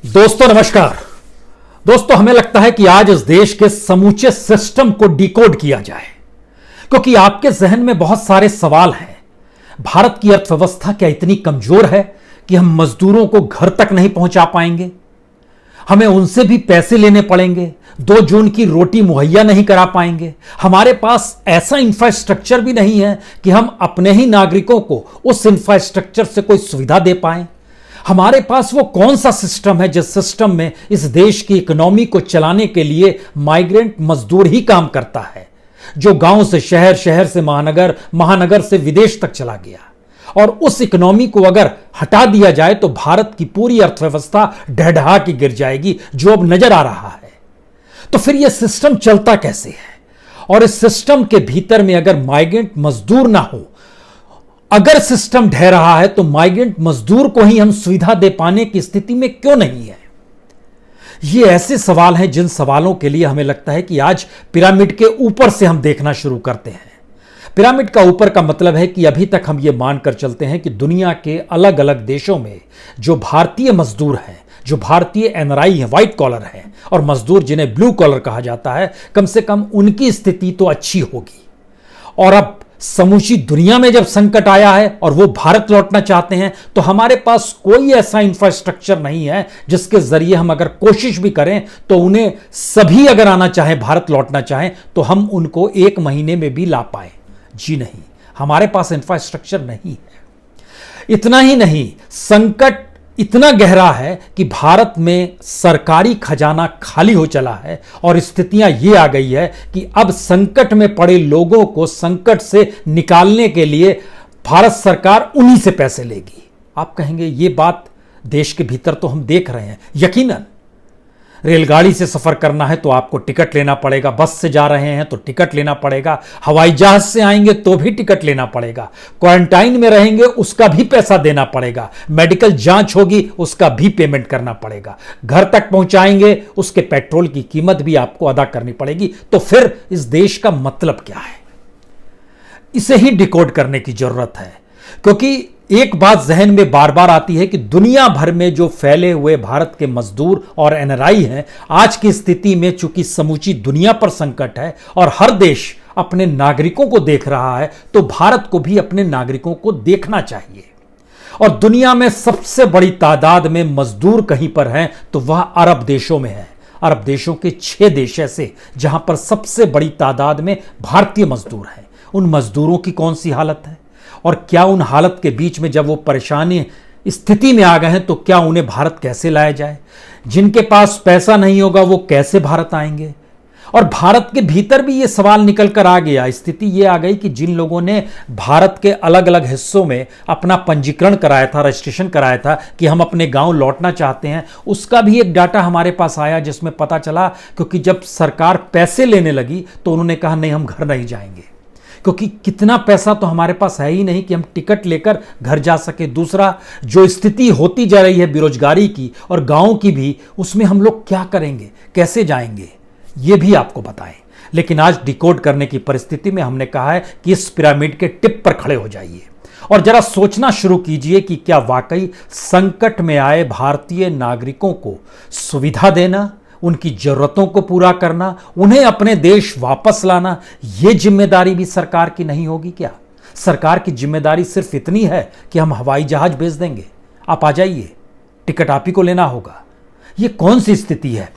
दोस्तों नमस्कार। दोस्तों हमें लगता है कि आज इस देश के समूचे सिस्टम को डिकोड किया जाए, क्योंकि आपके जहन में बहुत सारे सवाल हैं। भारत की अर्थव्यवस्था क्या इतनी कमजोर है कि हम मजदूरों को घर तक नहीं पहुंचा पाएंगे? हमें उनसे भी पैसे लेने पड़ेंगे, 2 जून की रोटी मुहैया नहीं करा पाएंगे। हमारे पास ऐसा इंफ्रास्ट्रक्चर भी नहीं है कि हम अपने ही नागरिकों को उस इंफ्रास्ट्रक्चर से कोई सुविधा दे पाएं। हमारे पास वो कौन सा सिस्टम है जिस सिस्टम में इस देश की इकोनॉमी को चलाने के लिए माइग्रेंट मजदूर ही काम करता है, जो गांव से शहर, शहर से महानगर, महानगर से विदेश तक चला गया। और उस इकोनॉमी को अगर हटा दिया जाए तो भारत की पूरी अर्थव्यवस्था ढहढहा के गिर जाएगी, जो अब नजर आ रहा है। तो फिर यह सिस्टम चलता कैसे है? और इस सिस्टम के भीतर में अगर माइग्रेंट मजदूर ना हो, अगर सिस्टम ढह रहा है तो माइग्रेंट मजदूर को ही हम सुविधा दे पाने की स्थिति में क्यों नहीं है? ये ऐसे सवाल हैं जिन सवालों के लिए हमें लगता है कि आज पिरामिड के ऊपर से हम देखना शुरू करते हैं। पिरामिड का ऊपर का मतलब है कि अभी तक हम ये मानकर चलते हैं कि दुनिया के अलग अलग देशों में जो भारतीय मजदूर हैं, जो भारतीय एनआरआई हैं, व्हाइट कॉलर हैं, और मजदूर जिन्हें ब्लू कॉलर कहा जाता है, कम से कम उनकी स्थिति तो अच्छी होगी। और अब समूची दुनिया में जब संकट आया है और वो भारत लौटना चाहते हैं, तो हमारे पास कोई ऐसा इंफ्रास्ट्रक्चर नहीं है जिसके जरिए हम अगर कोशिश भी करें तो उन्हें सभी अगर आना चाहें, भारत लौटना चाहें, तो हम उनको 1 महीने में भी ला पाए। जी नहीं, हमारे पास इंफ्रास्ट्रक्चर नहीं है। इतना ही नहीं, संकट इतना गहरा है कि भारत में सरकारी खजाना खाली हो चला है और स्थितियां ये आ गई है कि अब संकट में पड़े लोगों को संकट से निकालने के लिए भारत सरकार उन्हीं से पैसे लेगी। आप कहेंगे ये बात देश के भीतर तो हम देख रहे हैं। यकीनन रेलगाड़ी से सफर करना है तो आपको टिकट लेना पड़ेगा, बस से जा रहे हैं तो टिकट लेना पड़ेगा, हवाई जहाज से आएंगे तो भी टिकट लेना पड़ेगा, क्वारंटाइन में रहेंगे उसका भी पैसा देना पड़ेगा, मेडिकल जांच होगी उसका भी पेमेंट करना पड़ेगा, घर तक पहुंचाएंगे उसके पेट्रोल की कीमत भी आपको अदा करनी पड़ेगी। तो फिर इस देश का मतलब क्या है? इसे ही डिकोड करने की जरूरत है, क्योंकि एक बात जहन में बार बार आती है कि दुनिया भर में जो फैले हुए भारत के मजदूर और एनआरआई हैं, आज की स्थिति में चूंकि समूची दुनिया पर संकट है और हर देश अपने नागरिकों को देख रहा है, तो भारत को भी अपने नागरिकों को देखना चाहिए। और दुनिया में सबसे बड़ी तादाद में मजदूर कहीं पर हैं तो वह अरब देशों में है। अरब देशों के 6 देश ऐसे जहां पर सबसे बड़ी तादाद में भारतीय मजदूर हैं। उन मजदूरों की कौन सी हालत है, और क्या उन हालत के बीच में जब वो परेशानी स्थिति में आ गए हैं तो क्या उन्हें भारत कैसे लाया जाए? जिनके पास पैसा नहीं होगा वो कैसे भारत आएंगे? और भारत के भीतर भी ये सवाल निकल कर आ गया। स्थिति ये आ गई कि जिन लोगों ने भारत के अलग अलग हिस्सों में अपना पंजीकरण कराया था, रजिस्ट्रेशन कराया था कि हम अपने गांव लौटना चाहते हैं, उसका भी एक डाटा हमारे पास आया जिसमें पता चला, क्योंकि जब सरकार पैसे लेने लगी तो उन्होंने कहा नहीं, हम घर नहीं जाएंगे, क्योंकि कितना पैसा तो हमारे पास है ही नहीं कि हम टिकट लेकर घर जा सके। दूसरा, जो स्थिति होती जा रही है बेरोजगारी की और गांव की भी, उसमें हम लोग क्या करेंगे, कैसे जाएंगे, ये भी आपको बताएं। लेकिन आज डिकोड करने की परिस्थिति में हमने कहा है कि इस पिरामिड के टिप पर खड़े हो जाइए और जरा सोचना शुरू कीजिए कि क्या वाकई संकट में आए भारतीय नागरिकों को सुविधा देना, उनकी जरूरतों को पूरा करना, उन्हें अपने देश वापस लाना, यह जिम्मेदारी भी सरकार की नहीं होगी क्या? सरकार की जिम्मेदारी सिर्फ इतनी है कि हम हवाई जहाज भेज देंगे, आप आ जाइए, टिकट आप ही को लेना होगा। यह कौन सी स्थिति है?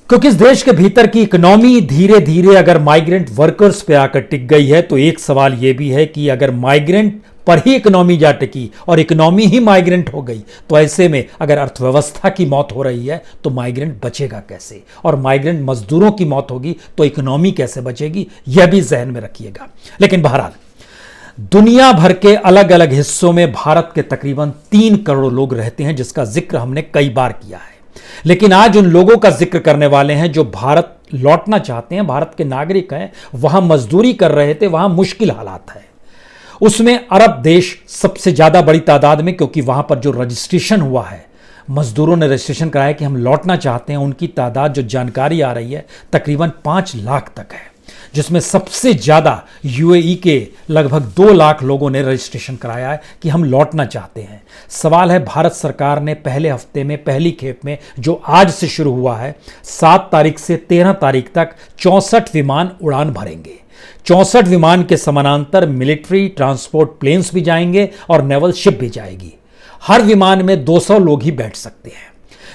क्योंकि इस देश के भीतर की इकोनॉमी धीरे धीरे अगर माइग्रेंट वर्कर्स पे आकर टिक गई है, तो एक सवाल यह भी है कि अगर माइग्रेंट पर ही इकोनॉमी जा टिकी और इकोनॉमी ही माइग्रेंट हो गई, तो ऐसे में अगर अर्थव्यवस्था की मौत हो रही है तो माइग्रेंट बचेगा कैसे? और माइग्रेंट मजदूरों की मौत होगी तो इकोनॉमी कैसे बचेगी? यह भी जहन में रखिएगा। लेकिन बहरहाल, दुनिया भर के अलग अलग हिस्सों में भारत के तकरीबन 3 करोड़ लोग रहते हैं, जिसका जिक्र हमने कई बार किया है। लेकिन आज उन लोगों का जिक्र करने वाले हैं जो भारत लौटना चाहते हैं, भारत के नागरिक हैं, वहां मजदूरी कर रहे थे, वहां मुश्किल हालात है। उसमें अरब देश सबसे ज्यादा बड़ी तादाद में, क्योंकि वहां पर जो रजिस्ट्रेशन हुआ है, मजदूरों ने रजिस्ट्रेशन कराया कि हम लौटना चाहते हैं, उनकी तादाद जो जानकारी आ रही है तकरीबन 5 लाख तक है। जिसमें सबसे ज़्यादा यूएई के लगभग 2 लाख लोगों ने रजिस्ट्रेशन कराया है कि हम लौटना चाहते हैं। सवाल है, भारत सरकार ने पहले हफ्ते में पहली खेप में, जो आज से शुरू हुआ है, 7 तारीख से 13 तारीख तक 64 विमान उड़ान भरेंगे। 64 विमान के समानांतर मिलिट्री ट्रांसपोर्ट प्लेन्स भी जाएंगे और नेवल शिप भी जाएगी। हर विमान में 200 लोग ही बैठ सकते हैं,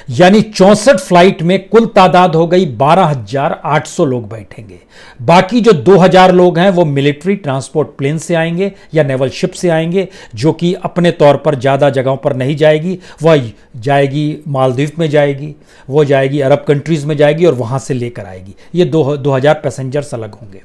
यानी 64 फ्लाइट में कुल तादाद हो गई 12,800 लोग बैठेंगे। बाकी जो 2,000 लोग हैं वो मिलिट्री ट्रांसपोर्ट प्लेन से आएंगे या नेवल शिप से आएंगे, जो कि अपने तौर पर ज़्यादा जगहों पर नहीं जाएगी। वह जाएगी मालदीव में जाएगी, वो जाएगी अरब कंट्रीज़ में जाएगी और वहाँ से लेकर आएगी। ये 2,000 पैसेंजर्स अलग होंगे।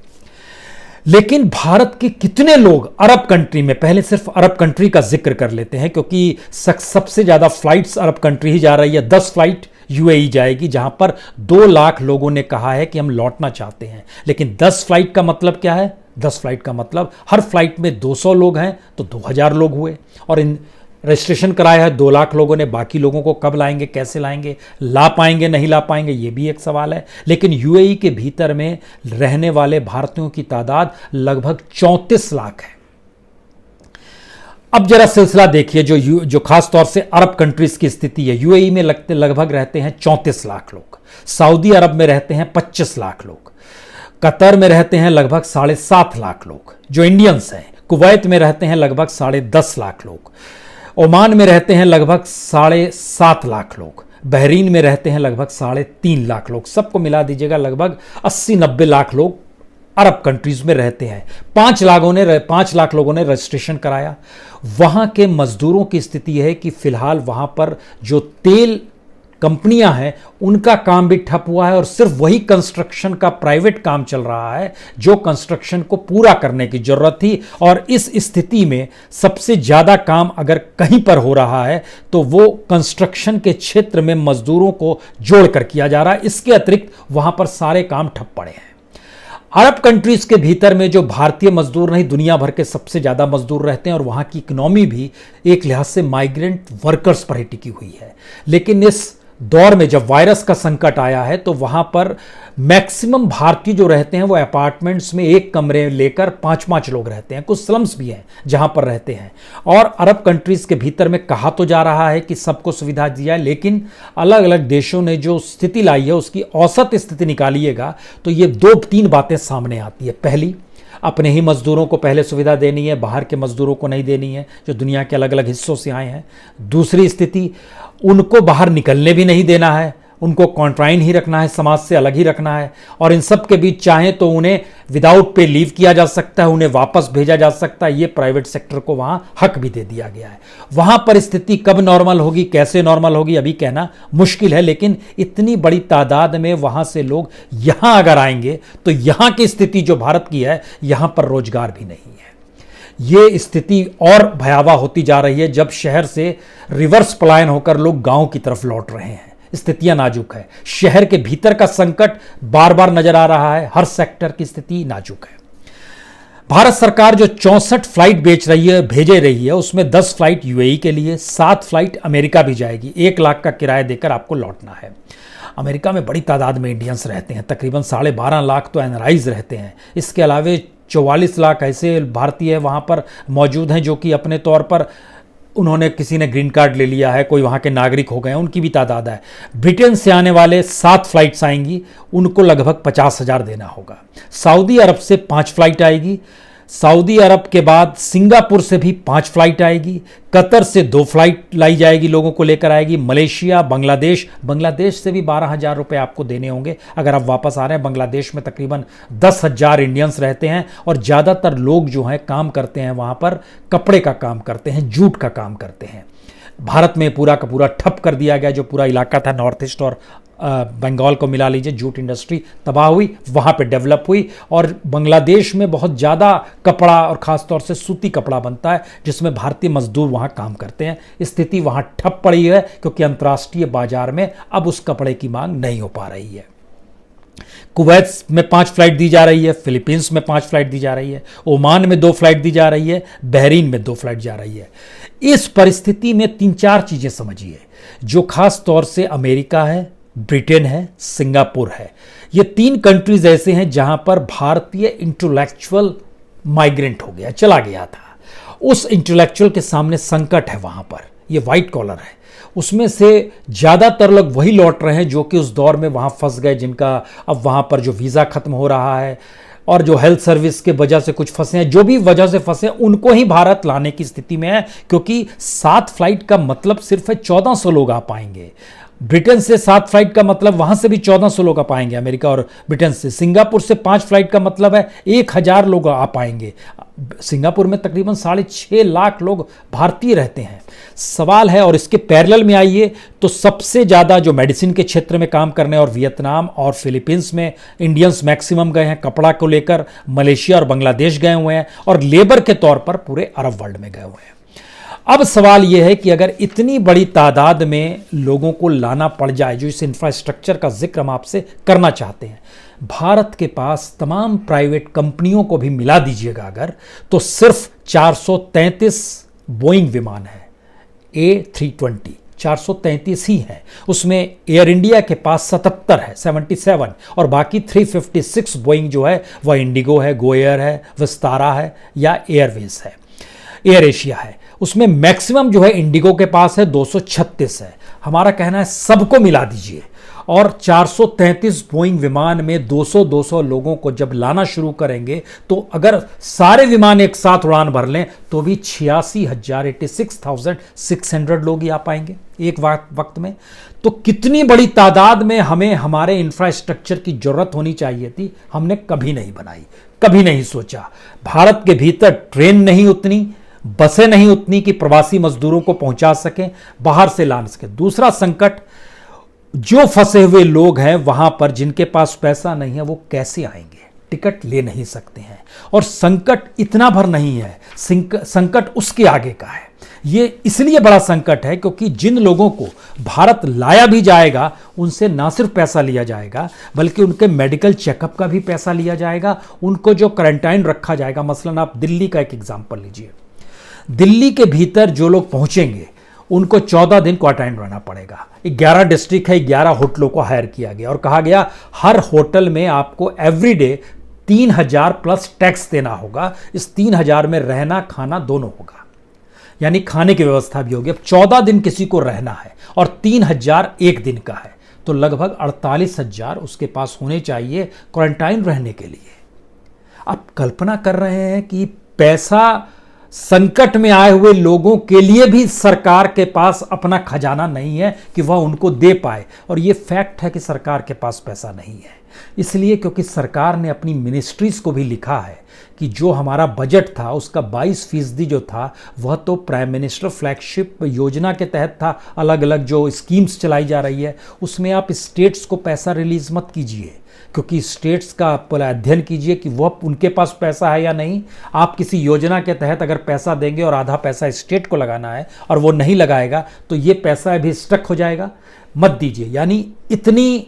लेकिन भारत के कितने लोग अरब कंट्री में, पहले सिर्फ अरब कंट्री का जिक्र कर लेते हैं क्योंकि सबसे ज़्यादा फ्लाइट्स अरब कंट्री ही जा रही है। 10 फ्लाइट यूएई जाएगी, जहां पर 2 लाख लोगों ने कहा है कि हम लौटना चाहते हैं। लेकिन 10 फ्लाइट का मतलब क्या है? 10 फ्लाइट का मतलब हर फ्लाइट में 200 लोग हैं तो 2,000 लोग हुए। और इन रजिस्ट्रेशन कराया है 2 लाख लोगों ने। बाकी लोगों को कब लाएंगे, कैसे लाएंगे, ला पाएंगे नहीं ला पाएंगे, ये भी एक सवाल है। लेकिन यूएई के भीतर में रहने वाले भारतीयों की तादाद लगभग 34 लाख है। अब जरा सिलसिला देखिए, जो खास तौर से अरब कंट्रीज की स्थिति है। यूएई में लगभग रहते हैं 34 लाख लोग, सऊदी अरब में रहते हैं 25 लाख लोग, कतर में रहते हैं लगभग 7.5 लाख लोग जो इंडियंस हैं, कुवैत में रहते हैं लगभग 10.5 लाख लोग, ओमान में रहते हैं लगभग 7.5 लाख लोग, बहरीन में रहते हैं लगभग 3.5 लाख लोग। सबको मिला दीजिएगा लगभग 80-90 लाख लोग अरब कंट्रीज में रहते हैं। 5 लाख लोगों ने रजिस्ट्रेशन कराया। वहां के मजदूरों की स्थिति है कि फिलहाल वहां पर जो तेल कंपनियां हैं उनका काम भी ठप हुआ है और सिर्फ वही कंस्ट्रक्शन का प्राइवेट काम चल रहा है जो कंस्ट्रक्शन को पूरा करने की जरूरत थी। और इस स्थिति में सबसे ज्यादा काम अगर कहीं पर हो रहा है तो वो कंस्ट्रक्शन के क्षेत्र में मजदूरों को जोड़कर किया जा रहा है। इसके अतिरिक्त वहां पर सारे काम ठप पड़े हैं। अरब कंट्रीज के भीतर में जो भारतीय मजदूर नहीं, दुनिया भर के सबसे ज्यादा मजदूर रहते हैं और वहां की इकोनॉमी भी एक लिहाज से माइग्रेंट वर्कर्स पर ही टिकी हुई है। लेकिन इस दौर में जब वायरस का संकट आया है तो वहां पर मैक्सिमम भारतीय जो रहते हैं वो अपार्टमेंट्स में एक कमरे लेकर 5-5 लोग रहते हैं। कुछ स्लम्स भी हैं जहां पर रहते हैं। और अरब कंट्रीज के भीतर में कहा तो जा रहा है कि सबको सुविधा दी जाए, लेकिन अलग अलग देशों ने जो स्थिति लाई है उसकी औसत स्थिति निकालिएगा तो ये 2-3 बातें सामने आती है। पहली, अपने ही मजदूरों को पहले सुविधा देनी है, बाहर के मजदूरों को नहीं देनी है जो दुनिया के अलग अलग हिस्सों से आए हैं। दूसरी स्थिति, उनको बाहर निकलने भी नहीं देना है, उनको कॉन्ट्राइन ही रखना है, समाज से अलग ही रखना है। और इन सब के बीच चाहे तो उन्हें विदाउट पे लीव किया जा सकता है, उन्हें वापस भेजा जा सकता है। ये प्राइवेट सेक्टर को वहां हक भी दे दिया गया है। वहां पर स्थिति कब नॉर्मल होगी, कैसे नॉर्मल होगी, अभी कहना मुश्किल है। लेकिन इतनी बड़ी तादाद में वहां से लोग यहां अगर आएंगे तो यहां की स्थिति जो भारत की है, यहां पर रोजगार भी नहीं है। ये स्थिति और भयावह होती जा रही है जब शहर से रिवर्स पलायन होकर लोग गांव की तरफ लौट रहे हैं। स्थितियां नाजुक है। शहर के भीतर का संकट बार बार नजर आ रहा है। हर सेक्टर की स्थिति नाजुक है। भारत सरकार जो 64 फ्लाइट भेजे रही है उसमें 10 फ्लाइट यूएई के लिए, 7 फ्लाइट अमेरिका भी जाएगी। 1 लाख का किराया देकर आपको लौटना है। अमेरिका में बड़ी तादाद में इंडियंस रहते हैं, तकरीबन 12.5 लाख तो एनआरआईज रहते हैं। इसके अलावा 44 लाख ऐसे भारतीय वहाँ पर मौजूद हैं जो कि अपने तौर पर उन्होंने, किसी ने ग्रीन कार्ड ले लिया है, कोई वहाँ के नागरिक हो गए हैं, उनकी भी तादाद है। ब्रिटेन से आने वाले 7 फ्लाइट्स आएंगी, उनको लगभग 50,000 देना होगा। सऊदी अरब से 5 फ्लाइट आएगी। सऊदी अरब के बाद सिंगापुर से भी 5 फ्लाइट आएगी। कतर से 2 फ्लाइट लाई जाएगी, लोगों को लेकर आएगी। मलेशिया, बांग्लादेश से भी 12,000 रुपये आपको देने होंगे अगर आप वापस आ रहे हैं। बांग्लादेश में तकरीबन 10,000 इंडियंस रहते हैं और ज़्यादातर लोग जो हैं काम करते हैं वहाँ पर, कपड़े का काम करते हैं, जूट का काम करते हैं। भारत में पूरा का पूरा ठप कर दिया गया। जो पूरा इलाका था नॉर्थ ईस्ट और बंगाल को मिला लीजिए, जूट इंडस्ट्री तबाह हुई, वहाँ पे डेवलप हुई। और बांग्लादेश में बहुत ज़्यादा कपड़ा और ख़ास तौर से सूती कपड़ा बनता है जिसमें भारतीय मजदूर वहाँ काम करते हैं। स्थिति वहाँ ठप पड़ी है क्योंकि अंतर्राष्ट्रीय बाजार में अब उस कपड़े की मांग नहीं हो पा रही है। कुवैत में 5 फ्लाइट दी जा रही है, फिलीपींस में 5 फ्लाइट दी जा रही है, ओमान में 2 फ्लाइट दी जा रही है, बहरीन में 2 फ्लाइट जा रही है। इस परिस्थिति में 3-4 चीज़ें समझिए। जो खास तौर से अमेरिका है, ब्रिटेन है, सिंगापुर है। ये 3 कंट्रीज ऐसे हैं जहां पर भारतीय इंटेलेक्चुअल माइग्रेंट हो गया, चला गया था। उस इंटेलेक्चुअल के सामने संकट है वहां पर, ये व्हाइट कॉलर है। उसमें से ज़्यादातर लोग वही लौट रहे हैं जो कि उस दौर में वहाँ फंस गए, जिनका अब वहाँ पर जो वीज़ा ख़त्म हो रहा है और जो हेल्थ सर्विस के वजह से कुछ फंसे हैं, जो भी वजह से फंसे हैं, उनको ही भारत लाने की स्थिति में है। क्योंकि 7 फ्लाइट का मतलब सिर्फ है 1400 लोग आ पाएंगे। ब्रिटेन से 7 फ्लाइट का मतलब वहां से भी 1400 लोग आ पाएंगे, अमेरिका और ब्रिटेन से। सिंगापुर से 5 फ्लाइट का मतलब है 1000 लोग आ पाएंगे। सिंगापुर में तकरीबन 6.5 लाख लोग भारतीय रहते हैं। सवाल है, और इसके पैरेलल में आइए तो सबसे ज़्यादा जो मेडिसिन के क्षेत्र में काम करने, और वियतनाम और फिलीपींस में इंडियंस मैक्सिमम गए हैं, कपड़ा को लेकर मलेशिया और बांग्लादेश गए हुए हैं, और लेबर के तौर पर पूरे अरब वर्ल्ड में गए हुए हैं। अब सवाल यह है कि अगर इतनी बड़ी तादाद में लोगों को लाना पड़ जाए, जो इस इंफ्रास्ट्रक्चर का जिक्र हम आपसे करना चाहते हैं, भारत के पास तमाम प्राइवेट कंपनियों को भी मिला दीजिएगा अगर, तो सिर्फ 433 बोइंग विमान है, A320 433 ही है। उसमें एयर इंडिया के पास 77 है, 77, और बाकी 356 बोइंग जो है वह इंडिगो है, गो एयर है, विस्तारा है या एयरवेज है, एयर एशिया है। उसमें मैक्सिमम जो है इंडिगो के पास है, 236 है। हमारा कहना है सबको मिला दीजिए, और 433 बोइंग विमान में 200-200 लोगों को जब लाना शुरू करेंगे, तो अगर सारे विमान एक साथ उड़ान भर लें तो भी 86,600 लोग ही आ पाएंगे एक वक्त में। तो कितनी बड़ी तादाद में हमें हमारे इंफ्रास्ट्रक्चर की जरूरत होनी चाहिए थी, हमने कभी नहीं बनाई, कभी नहीं सोचा। भारत के भीतर ट्रेन नहीं उतनी, बसें नहीं उतनी कि प्रवासी मजदूरों को पहुंचा सकें, बाहर से ला सकें। दूसरा संकट, जो फंसे हुए लोग हैं वहां पर, जिनके पास पैसा नहीं है, वो कैसे आएंगे? टिकट ले नहीं सकते हैं। और संकट इतना भर नहीं है, संकट उसके आगे का है। ये इसलिए बड़ा संकट है क्योंकि जिन लोगों को भारत लाया भी जाएगा, उनसे ना सिर्फ पैसा लिया जाएगा, बल्कि उनके मेडिकल चेकअप का भी पैसा लिया जाएगा, उनको जो क्वारंटाइन रखा जाएगा। मसलन आप दिल्ली का एक एग्जाम्पल लीजिए। दिल्ली के भीतर जो लोग पहुंचेंगे उनको 14 दिन क्वारंटाइन रहना पड़ेगा। 11 डिस्ट्रिक्ट है, 11 होटलों को हायर किया गया और कहा गया हर होटल में आपको एवरीडे 3000 प्लस टैक्स देना होगा। इस 3000 में रहना खाना दोनों होगा, यानी खाने की व्यवस्था भी होगी। अब 14 दिन किसी को रहना है और 3000 एक दिन का है, तो लगभग 48,000 उसके पास होने चाहिए क्वारंटाइन रहने के लिए। आप कल्पना कर रहे हैं कि पैसा संकट में आए हुए लोगों के लिए भी सरकार के पास अपना खजाना नहीं है कि वह उनको दे पाए। और यह फैक्ट है कि सरकार के पास पैसा नहीं है, इसलिए क्योंकि सरकार ने अपनी मिनिस्ट्रीज को भी लिखा है कि जो हमारा बजट था उसका 22% जो था वह तो प्राइम मिनिस्टर फ्लैगशिप योजना के तहत था। अलग अलग जो स्कीम्स चलाई जा रही है उसमें आप स्टेट्स को पैसा रिलीज मत कीजिए, क्योंकि स्टेट्स का पहले अध्ययन कीजिए कि वह उनके पास पैसा है या नहीं। आप किसी योजना के तहत अगर पैसा देंगे और आधा पैसा स्टेट को लगाना है और वो नहीं लगाएगा तो ये पैसा भी स्टक हो जाएगा, मत दीजिए। यानी इतनी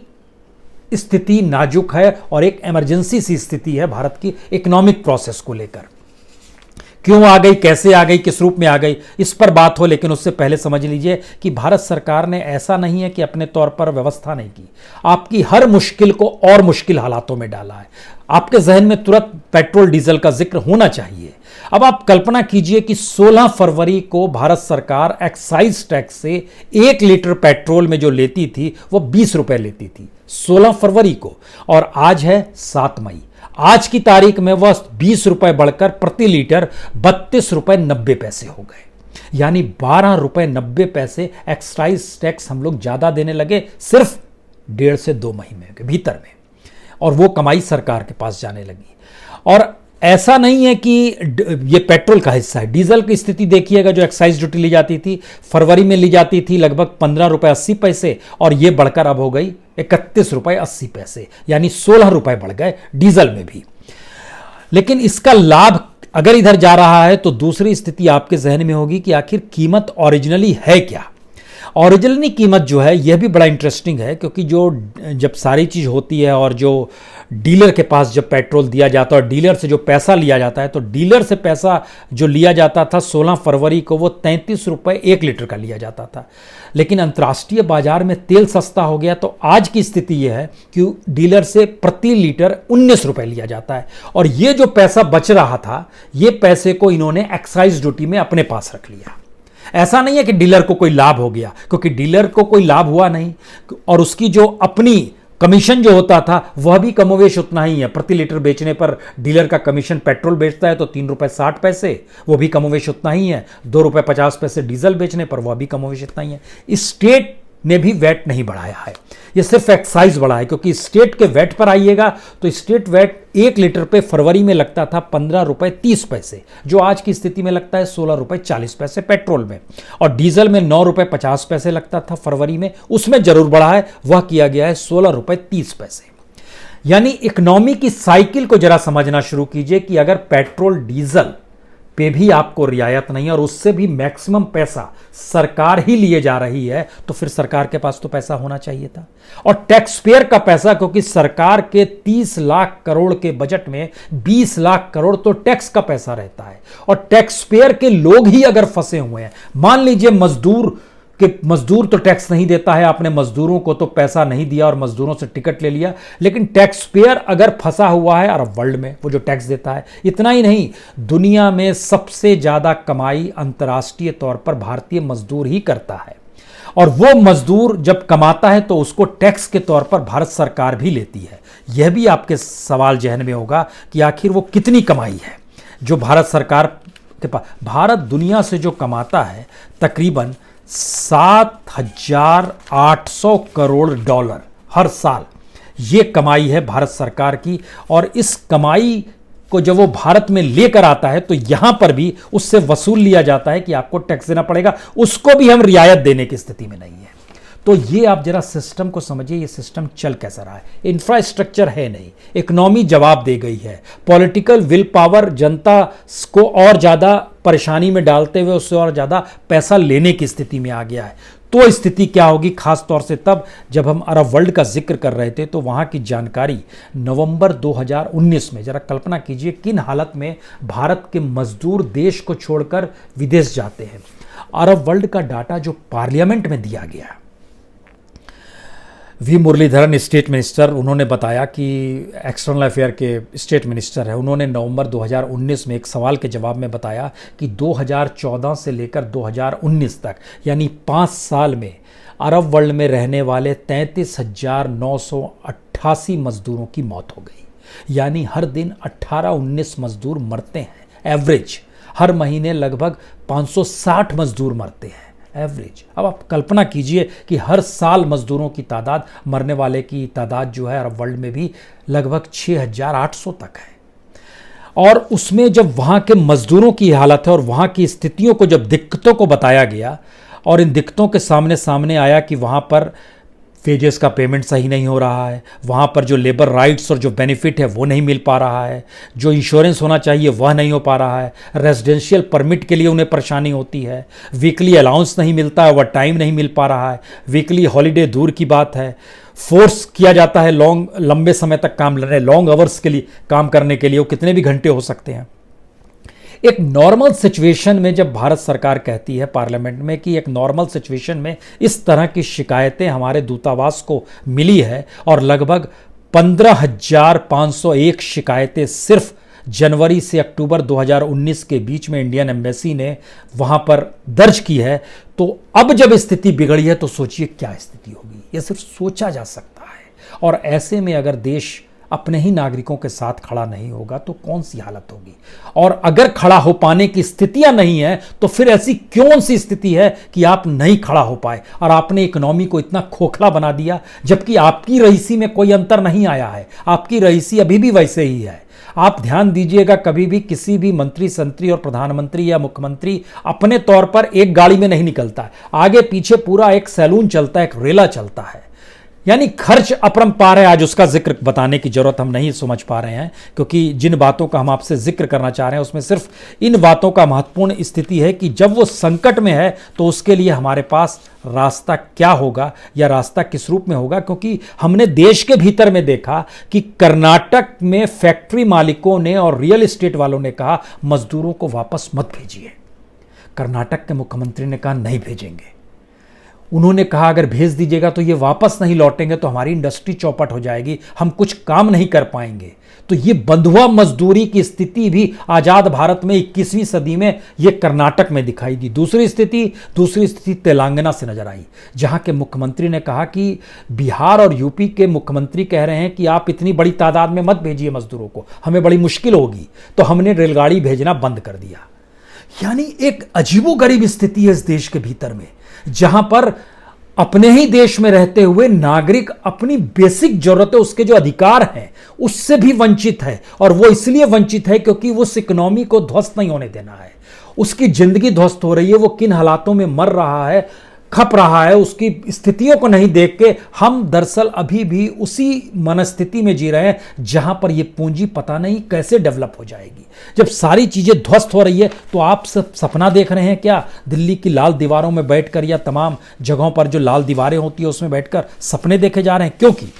स्थिति नाजुक है और एक इमरजेंसी सी स्थिति है भारत की इकोनॉमिक प्रोसेस को लेकर। क्यों आ गई, कैसे आ गई, किस रूप में आ गई, इस पर बात हो, लेकिन उससे पहले समझ लीजिए कि भारत सरकार ने ऐसा नहीं है कि अपने तौर पर व्यवस्था नहीं की, आपकी हर मुश्किल को और मुश्किल हालातों में डाला है। आपके जहन में तुरंत पेट्रोल डीजल का जिक्र होना चाहिए। अब आप कल्पना कीजिए कि 16 फरवरी को भारत सरकार एक्साइज टैक्स से 1 लीटर पेट्रोल में जो लेती थी वो 20 रुपए लेती थी 16 फरवरी को, और आज है 7 मई। आज की तारीख में वह 20 रुपए बढ़कर प्रति लीटर 32 रुपए 90 पैसे हो गए, यानी 12 रुपए 90 पैसे एक्साइज टैक्स हम लोग ज्यादा देने लगे सिर्फ 1.5 से 2 महीने के भीतर में, और वो कमाई सरकार के पास जाने लगी। और ऐसा नहीं है कि ये पेट्रोल का हिस्सा है, डीजल की स्थिति देखिएगा। जो एक्साइज ड्यूटी ली जाती थी फरवरी में ली जाती थी लगभग 15 रुपए 80 पैसे, और ये बढ़कर अब हो गई 31 रुपए 80 पैसे, यानी 16 रुपए बढ़ गए डीजल में भी। लेकिन इसका लाभ अगर इधर जा रहा है तो दूसरी स्थिति आपके जहन में होगी कि आखिर कीमत ओरिजिनली है क्या। ओरिजिनली कीमत जो है यह भी बड़ा इंटरेस्टिंग है, क्योंकि जो जब सारी चीज़ होती है और जो डीलर के पास जब पेट्रोल दिया जाता है और डीलर से जो पैसा लिया जाता है, तो डीलर से पैसा जो लिया जाता था 16 फरवरी को वो 33 रुपये 1 लीटर का लिया जाता था। लेकिन अंतर्राष्ट्रीय बाजार में तेल सस्ता हो गया, तो आज की स्थिति यह है कि डीलर से प्रति लीटर 19 रुपये लिया जाता है। और ये जो पैसा बच रहा था, ये पैसे को इन्होंने एक्साइज ड्यूटी में अपने पास रख लिया। ऐसा नहीं है कि डीलर को कोई लाभ हो गया, क्योंकि डीलर को कोई लाभ हुआ नहीं, और उसकी जो अपनी कमीशन जो होता था वह भी कमोवेश उतना ही है। प्रति लीटर बेचने पर डीलर का कमीशन, पेट्रोल बेचता है तो 3 रुपये 60 पैसे, वो भी कमोवेश उतना ही है। 2 रुपये 50 पैसे डीजल बेचने पर वह भी कमोवेश उतना ही है। स्टेट ने भी वैट नहीं बढ़ाया है, ये सिर्फ एक्साइज बढ़ा है, क्योंकि स्टेट के वैट पर आइएगा तो स्टेट वैट 1 लीटर पे फरवरी में लगता था 15 रुपये 30 पैसे, जो आज की स्थिति में लगता है 16 रुपये 40 पैसे पेट्रोल में। और डीजल में 9 रुपये 50 पैसे लगता था फरवरी में, उसमें जरूर बढ़ा है, वह किया गया है 16 रुपये 30 पैसे। यानी इकोनॉमी की साइकिल को जरा समझना शुरू कीजिए कि अगर पेट्रोल डीजल पे भी आपको रियायत नहीं है और उससे भी मैक्सिमम पैसा सरकार ही लिए जा रही है, तो फिर सरकार के पास तो पैसा होना चाहिए था। और टैक्स पेयर का पैसा, क्योंकि सरकार के 30 लाख करोड़ के बजट में 20 लाख करोड़ तो टैक्स का पैसा रहता है, और टैक्स पेयर के लोग ही अगर फंसे हुए हैं, मान लीजिए मजदूर तो टैक्स नहीं देता है, आपने मजदूरों को तो पैसा नहीं दिया और मजदूरों से टिकट ले लिया, लेकिन टैक्स पेयर अगर फंसा हुआ है अरब वर्ल्ड में, वो जो टैक्स देता है, इतना ही नहीं, दुनिया में सबसे ज्यादा कमाई अंतर्राष्ट्रीय तौर पर भारतीय मजदूर ही करता है। और वो मजदूर जब कमाता है तो उसको टैक्स के तौर पर भारत सरकार भी लेती है। यह भी आपके सवाल जहन में होगा कि आखिर वो कितनी कमाई है जो भारत सरकार के पास। भारत दुनिया से जो कमाता है तकरीबन 7,800 करोड़ डॉलर हर साल, ये कमाई है भारत सरकार की। और इस कमाई को जब वो भारत में लेकर आता है तो यहां पर भी उससे वसूल लिया जाता है कि आपको टैक्स देना पड़ेगा, उसको भी हम रियायत देने की स्थिति में नहीं है। तो ये आप जरा सिस्टम को समझिए, ये सिस्टम चल कैसा रहा है। इंफ्रास्ट्रक्चर है नहीं, इकोनॉमी जवाब दे गई है, पॉलिटिकल विल पावर जनता को और ज़्यादा परेशानी में डालते हुए उससे और ज़्यादा पैसा लेने की स्थिति में आ गया है। तो स्थिति क्या होगी, खास तौर से तब जब हम अरब वर्ल्ड का जिक्र कर रहे थे, तो वहाँ की जानकारी नवंबर 2019 में, जरा कल्पना कीजिए किन हालत में भारत के मजदूर देश को छोड़कर विदेश जाते हैं। अरब वर्ल्ड का डाटा जो पार्लियामेंट में दिया गया, वी मुरलीधरन स्टेट मिनिस्टर, उन्होंने बताया कि एक्सटर्नल अफेयर के स्टेट मिनिस्टर है, उन्होंने नवंबर 2019 में एक सवाल के जवाब में बताया कि 2014 से लेकर 2019 तक, यानी 5 साल में अरब वर्ल्ड में रहने वाले 33,988 मजदूरों की मौत हो गई। यानी हर दिन 18-19 मजदूर मरते हैं एवरेज, हर महीने लगभग 560 मजदूर मरते हैं एवरेज। अब आप कल्पना कीजिए कि हर साल मजदूरों की तादाद, मरने वाले की तादाद जो है अरब वर्ल्ड में भी लगभग 6,800 तक है। और उसमें जब वहाँ के मजदूरों की हालत है और वहाँ की स्थितियों को, जब दिक्कतों को बताया गया और इन दिक्कतों के सामने आया कि वहाँ पर वेजेस का पेमेंट सही नहीं हो रहा है, वहाँ पर जो लेबर राइट्स और जो बेनिफिट है वो नहीं मिल पा रहा है, जो इंश्योरेंस होना चाहिए वह नहीं हो पा रहा है, रेजिडेंशियल परमिट के लिए उन्हें परेशानी होती है, वीकली अलाउंस नहीं मिलता है, वह टाइम नहीं मिल पा रहा है, वीकली हॉलीडे दूर की बात है, फोर्स किया जाता है लंबे समय तक काम करने, लॉन्ग आवर्स के लिए काम करने के लिए, वो कितने भी घंटे हो सकते हैं। एक नॉर्मल सिचुएशन में जब भारत सरकार कहती है पार्लियामेंट में कि एक नॉर्मल सिचुएशन में इस तरह की शिकायतें हमारे दूतावास को मिली है और लगभग 15,501 शिकायतें सिर्फ जनवरी से अक्टूबर 2019 के बीच में इंडियन एम्बेसी ने वहां पर दर्ज की है, तो अब जब स्थिति बिगड़ी है तो सोचिए क्या स्थिति होगी। यह सिर्फ सोचा जा सकता है। और ऐसे में अगर देश अपने ही नागरिकों के साथ खड़ा नहीं होगा तो कौन सी हालत होगी। और अगर खड़ा हो पाने की स्थितियां नहीं है तो फिर ऐसी कौन सी स्थिति है कि आप नहीं खड़ा हो पाए और आपने इकोनॉमी को इतना खोखला बना दिया, जबकि आपकी रईसी में कोई अंतर नहीं आया है, आपकी रईसी अभी भी वैसे ही है। आप ध्यान दीजिएगा, कभी भी किसी भी मंत्री संत्री और प्रधानमंत्री या मुख्यमंत्री अपने तौर पर एक गाड़ी में नहीं निकलता है, आगे पीछे पूरा एक सैलून चलता है, एक रेला चलता है। यानी खर्च अपरंपार है। आज उसका जिक्र बताने की जरूरत हम नहीं समझ पा रहे हैं, क्योंकि जिन बातों का हम आपसे जिक्र करना चाह रहे हैं उसमें सिर्फ इन बातों का महत्वपूर्ण स्थिति है कि जब वो संकट में है तो उसके लिए हमारे पास रास्ता क्या होगा या रास्ता किस रूप में होगा। क्योंकि हमने देश के भीतर में देखा कि कर्नाटक में फैक्ट्री मालिकों ने और रियल एस्टेट वालों ने कहा मजदूरों को वापस मत भेजिए। कर्नाटक के मुख्यमंत्री ने कहा नहीं भेजेंगे। उन्होंने कहा अगर भेज दीजिएगा तो ये वापस नहीं लौटेंगे तो हमारी इंडस्ट्री चौपट हो जाएगी, हम कुछ काम नहीं कर पाएंगे। तो ये बंधुआ मजदूरी की स्थिति भी आजाद भारत में 21वीं सदी में ये कर्नाटक में दिखाई दी। दूसरी स्थिति तेलंगाना से नजर आई, जहां के मुख्यमंत्री ने कहा कि बिहार और यूपी के मुख्यमंत्री कह रहे हैं कि आप इतनी बड़ी तादाद में मत भेजिए मजदूरों को, हमें बड़ी मुश्किल होगी, तो हमने रेलगाड़ी भेजना बंद कर दिया। यानी एक अजीबोगरीब स्थिति है इस देश के भीतर में, जहां पर अपने ही देश में रहते हुए नागरिक अपनी बेसिक जरूरतें, उसके जो अधिकार हैं उससे भी वंचित है। और वो इसलिए वंचित है क्योंकि उस इकोनॉमी को ध्वस्त नहीं होने देना है, उसकी जिंदगी ध्वस्त हो रही है, वो किन हालातों में मर रहा है, खप रहा है, उसकी स्थितियों को नहीं देख के हम दरअसल अभी भी उसी मनस्थिति में जी रहे हैं जहां पर ये पूंजी पता नहीं कैसे डेवलप हो जाएगी। जब सारी चीजें ध्वस्त हो रही है तो आप सब सपना देख रहे हैं क्या? दिल्ली की लाल दीवारों में बैठकर या तमाम जगहों पर जो लाल दीवारें होती है उसमें बैठकर सपने देखे जा रहे हैं? क्योंकि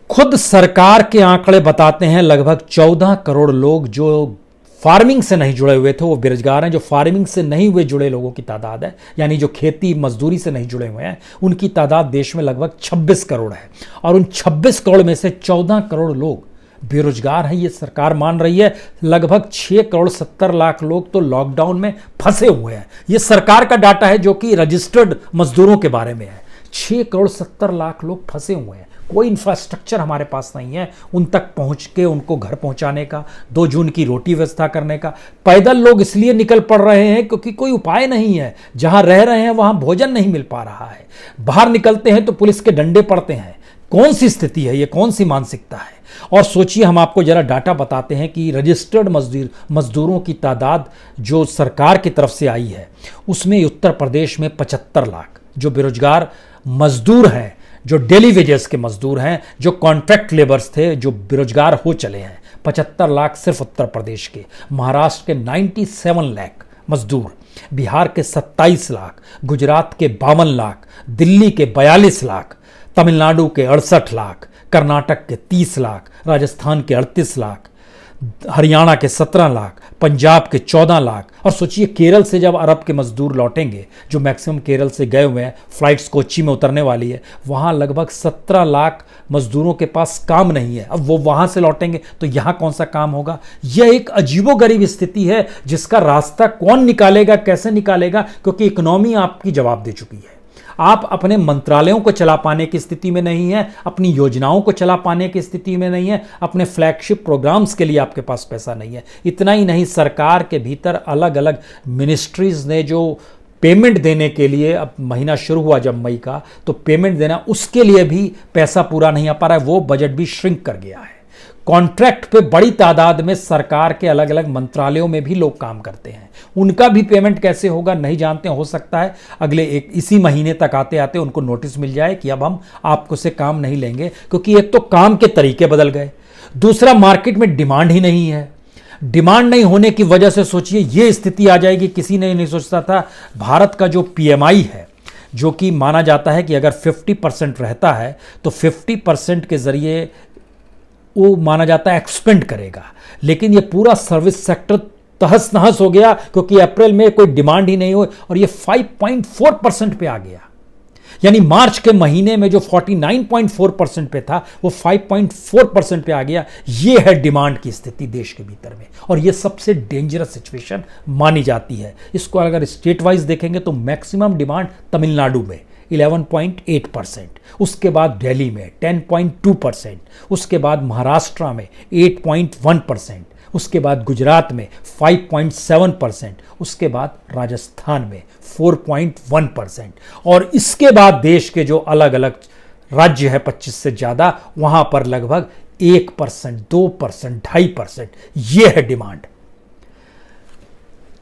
खुद सरकार के आंकड़े बताते हैं लगभग 14 करोड़ लोग जो फार्मिंग से नहीं जुड़े हुए थे वो बेरोजगार हैं। जो फार्मिंग से नहीं हुए जुड़े लोगों की तादाद है, यानी जो खेती मजदूरी से नहीं जुड़े हुए हैं, उनकी तादाद देश में लगभग 26 करोड़ है। और उन 26 करोड़ में से 14 करोड़ लोग बेरोजगार हैं, ये सरकार मान रही है। लगभग 6 करोड़ 70 लाख लोग तो लॉकडाउन में फंसे हुए हैं। ये सरकार का डाटा है जो कि रजिस्टर्ड मजदूरों के बारे में है। 6 करोड़ 70 लाख लोग फंसे हुए हैं। कोई इंफ्रास्ट्रक्चर हमारे पास नहीं है उन तक पहुंच के उनको घर पहुंचाने का, 2 जून की रोटी व्यवस्था करने का। पैदल लोग इसलिए निकल पड़ रहे हैं क्योंकि कोई उपाय नहीं है। जहां रह रहे हैं वहां भोजन नहीं मिल पा रहा है। बाहर निकलते हैं तो पुलिस के डंडे पड़ते हैं। कौन सी स्थिति है ये, कौन सी मानसिकता है? और सोचिए, हम आपको जरा डाटा बताते हैं कि रजिस्टर्ड मजदूरों की तादाद जो सरकार की तरफ से आई है उसमें उत्तर प्रदेश में 75 लाख जो बेरोजगार मजदूर हैं, जो डेली वेजेस के मजदूर हैं, जो कॉन्ट्रैक्ट लेबर्स थे, जो बेरोजगार हो चले हैं। 75 लाख सिर्फ उत्तर प्रदेश के। महाराष्ट्र के 97 लाख मजदूर, बिहार के 27 लाख, गुजरात के 52 लाख, दिल्ली के 42 लाख, तमिलनाडु के 68 लाख, कर्नाटक के 30 लाख, राजस्थान के 38 लाख, हरियाणा के 17 लाख, पंजाब के 14 लाख। और सोचिए केरल से जब अरब के मजदूर लौटेंगे, जो मैक्सिमम केरल से गए हुए हैं, फ्लाइट्स कोच्चि में उतरने वाली है, वहां लगभग 17 लाख मजदूरों के पास काम नहीं है। अब वो वहां से लौटेंगे तो यहां कौन सा काम होगा? यह एक अजीबोगरीब स्थिति है जिसका रास्ता कौन निकालेगा, कैसे निकालेगा? क्योंकि इकोनॉमी आपकी जवाब दे चुकी है। आप अपने मंत्रालयों को चला पाने की स्थिति में नहीं है, अपनी योजनाओं को चला पाने की स्थिति में नहीं है, अपने फ्लैगशिप प्रोग्राम्स के लिए आपके पास पैसा नहीं है। इतना ही नहीं, सरकार के भीतर अलग अलग मिनिस्ट्रीज ने जो पेमेंट देने के लिए, अब महीना शुरू हुआ जब मई का, तो पेमेंट देना उसके लिए भी पैसा पूरा नहीं आ पा रहा है। वो बजट भी श्रिंक कर गया है। कॉन्ट्रैक्ट पे बड़ी तादाद में सरकार के अलग अलग मंत्रालयों में भी लोग काम करते हैं, उनका भी पेमेंट कैसे होगा नहीं जानते। हो सकता है अगले इसी महीने तक आते आते उनको नोटिस मिल जाए कि अब हम आपको से काम नहीं लेंगे, क्योंकि एक तो काम के तरीके बदल गए, दूसरा मार्केट में डिमांड ही नहीं है। डिमांड नहीं होने की वजह से सोचिए ये स्थिति आ जाएगी। किसी ने नहीं सोचता था भारत का जो पीएमआई है, जो कि माना जाता है कि अगर 50% रहता है तो 50% के जरिए वो माना जाता है एक्सपेंड करेगा, लेकिन ये पूरा सर्विस सेक्टर तहस नहस हो गया क्योंकि अप्रैल में कोई डिमांड ही नहीं हुई और ये 5.4% पे आ गया। यानी मार्च के महीने में जो 49.4% पे था वो 5.4% पे आ गया। ये है डिमांड की स्थिति देश के भीतर में, और ये सबसे डेंजरस सिचुएशन मानी जाती है। इसको अगर स्टेट वाइज देखेंगे तो मैक्सिमम डिमांड तमिलनाडु में 11.8%, उसके बाद दिल्ली में 10.2%, उसके बाद महाराष्ट्र में 8.1%, उसके बाद गुजरात में 5.7%, उसके बाद राजस्थान में 4.1%, और इसके बाद देश के जो अलग अलग राज्य है 25 से ज़्यादा, वहाँ पर लगभग 1%, 2%, 2.5%। ये है डिमांड।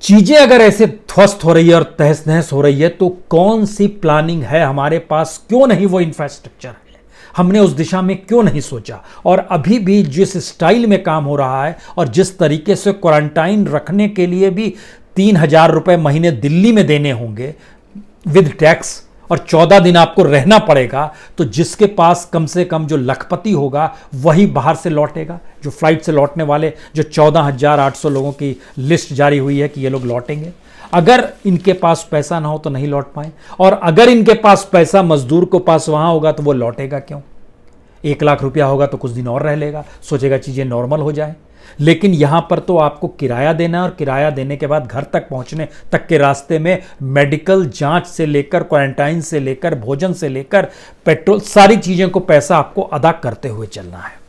चीजें अगर ऐसे ध्वस्त हो रही है और तहस नहस हो रही है तो कौन सी प्लानिंग है हमारे पास? क्यों नहीं वो इंफ्रास्ट्रक्चर है? हमने उस दिशा में क्यों नहीं सोचा? और अभी भी जिस स्टाइल में काम हो रहा है और जिस तरीके से क्वारंटाइन रखने के लिए भी 3,000 रुपए महीने दिल्ली में देने होंगे विद टैक्स, और 14 दिन आपको रहना पड़ेगा, तो जिसके पास कम से कम जो लखपति होगा वही बाहर से लौटेगा। जो फ्लाइट से लौटने वाले जो 14,800 लोगों की लिस्ट जारी हुई है कि ये लोग लौटेंगे, अगर इनके पास पैसा ना हो तो नहीं लौट पाए, और अगर इनके पास पैसा मजदूर को पास वहां होगा तो वो लौटेगा क्यों? 1 लाख रुपया होगा तो कुछ दिन और रह लेगा, सोचेगा चीजें नॉर्मल हो जाए। लेकिन यहां पर तो आपको किराया देना है, और किराया देने के बाद घर तक पहुंचने तक के रास्ते में मेडिकल जांच से लेकर, क्वारंटाइन से लेकर, भोजन से लेकर, पेट्रोल, सारी चीजें को पैसा आपको अदा करते हुए चलना है।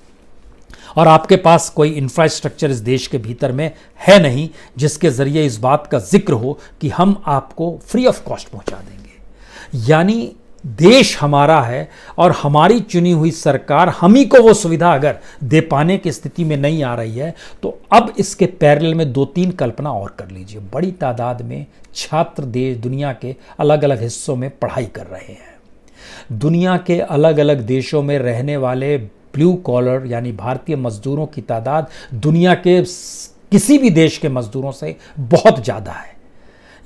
और आपके पास कोई इंफ्रास्ट्रक्चर इस देश के भीतर में है नहीं जिसके जरिए इस बात का जिक्र हो कि हम आपको फ्री ऑफ कॉस्ट पहुंचा देंगे। यानी देश हमारा है और हमारी चुनी हुई सरकार हम ही को वो सुविधा अगर दे पाने की स्थिति में नहीं आ रही है, तो अब इसके पैरेलल में 2-3 कल्पना और कर लीजिए। बड़ी तादाद में छात्र देश दुनिया के अलग अलग हिस्सों में पढ़ाई कर रहे हैं। दुनिया के अलग अलग देशों में रहने वाले ब्लू कॉलर यानी भारतीय मजदूरों की तादाद दुनिया के किसी भी देश के मजदूरों से बहुत ज़्यादा है।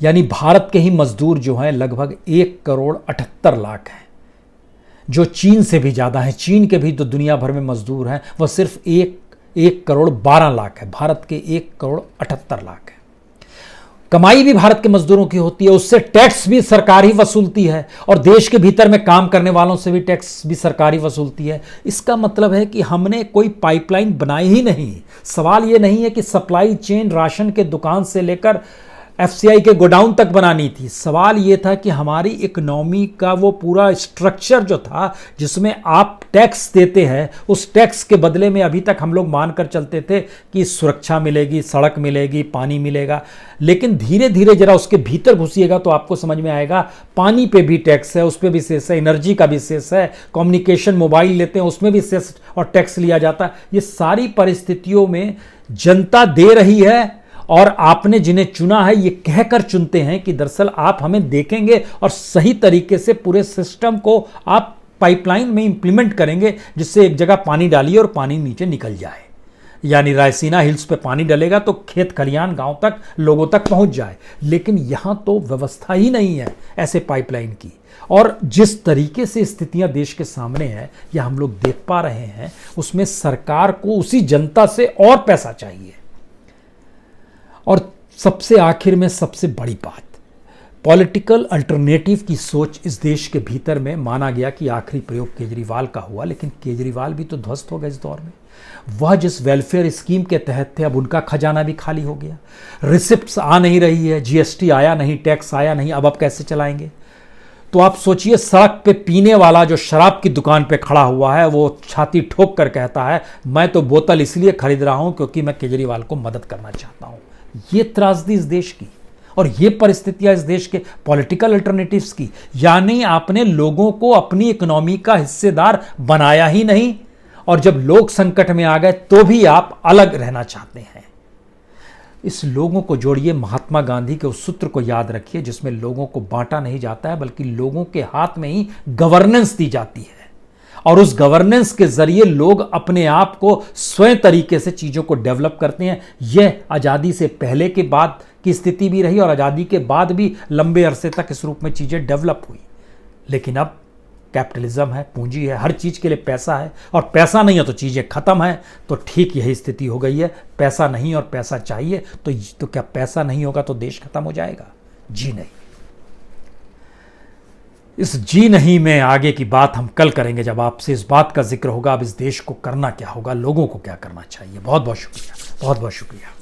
यानी भारत के ही मजदूर जो हैं लगभग 1,78,00,000 हैं, जो चीन से भी ज़्यादा हैं। चीन के भी तो दुनिया भर में मजदूर हैं, वह सिर्फ 1,12,00,000 है। भारत के 1,78,00,000 है। कमाई भी भारत के मजदूरों की होती है, उससे टैक्स भी सरकार ही वसूलती है, और देश के भीतर में काम करने वालों से भी टैक्स भी सरकार ही वसूलती है। इसका मतलब है कि हमने कोई पाइपलाइन बनाई ही नहीं। सवाल ये नहीं है कि सप्लाई चेन राशन के दुकान से लेकर एफसीआई के गोडाउन तक बनानी थी। सवाल ये था कि हमारी इकोनॉमी का वो पूरा स्ट्रक्चर जो था जिसमें आप टैक्स देते हैं, उस टैक्स के बदले में अभी तक हम लोग मानकर चलते थे कि सुरक्षा मिलेगी, सड़क मिलेगी, पानी मिलेगा। लेकिन धीरे धीरे जरा उसके भीतर घुसिएगा तो आपको समझ में आएगा पानी पे भी टैक्स है, उस पर भी सेस है, एनर्जी का भी सेस है, कम्युनिकेशन मोबाइल लेते हैं उसमें भी सेस और टैक्स लिया जाता है। ये सारी परिस्थितियों में जनता दे रही है, और आपने जिन्हें चुना है ये कहकर चुनते हैं कि दरअसल आप हमें देखेंगे और सही तरीके से पूरे सिस्टम को आप पाइपलाइन में इंप्लीमेंट करेंगे, जिससे एक जगह पानी डालिए और पानी नीचे निकल जाए। यानी रायसीना हिल्स पे पानी डलेगा तो खेत खलियान गांव तक लोगों तक पहुंच जाए। लेकिन यहां तो व्यवस्था ही नहीं है ऐसे पाइपलाइन की, और जिस तरीके से स्थितियां देश के सामने हैं या हम लोग देख पा रहे हैं, उसमें सरकार को उसी जनता से और पैसा चाहिए। और सबसे आखिर में सबसे बड़ी बात, पॉलिटिकल अल्टरनेटिव की सोच इस देश के भीतर में माना गया कि आखिरी प्रयोग केजरीवाल का हुआ, लेकिन केजरीवाल भी तो ध्वस्त हो गए इस दौर में। वह जिस वेलफेयर स्कीम के तहत थे अब उनका खजाना भी खाली हो गया। रिसिप्ट्स आ नहीं रही है, जीएसटी आया नहीं, टैक्स आया नहीं, अब कैसे चलाएंगे? तो आप सोचिए, सड़क पे पीने वाला जो शराब की दुकान पे खड़ा हुआ है वो छाती ठोक कर कहता है मैं तो बोतल इसलिए खरीद रहा हूं क्योंकि मैं केजरीवाल को मदद करना चाहता हूं। ये त्रासदी इस देश की और ये परिस्थितियां इस देश के पॉलिटिकल अल्टरनेटिव्स की। यानी आपने लोगों को अपनी इकोनॉमी का हिस्सेदार बनाया ही नहीं, और जब लोग संकट में आ गए तो भी आप अलग रहना चाहते हैं। इस लोगों को जोड़िए महात्मा गांधी के उस सूत्र को याद रखिए जिसमें लोगों को बांटा नहीं जाता है बल्कि लोगों के हाथ में ही गवर्नेंस दी जाती है, और उस गवर्नेंस के जरिए लोग अपने आप को स्वयं तरीके से चीजों को डेवलप करते हैं। यह आजादी से पहले के बाद की स्थिति भी रही और आजादी के बाद भी लंबे अरसे तक इस रूप में चीजें डेवलप हुई। लेकिन अब कैपिटलिज्म है, पूंजी है, हर चीज के लिए पैसा है, और पैसा नहीं है तो चीजें खत्म है। तो ठीक यही स्थिति हो गई है। पैसा नहीं और पैसा चाहिए, तो क्या पैसा नहीं होगा तो देश खत्म हो जाएगा? जी नहीं। इस जी नहीं में आगे की बात हम कल करेंगे जब आपसे इस बात का जिक्र होगा अब इस देश को करना क्या होगा, लोगों को क्या करना चाहिए। बहुत बहुत शुक्रिया, बहुत बहुत शुक्रिया।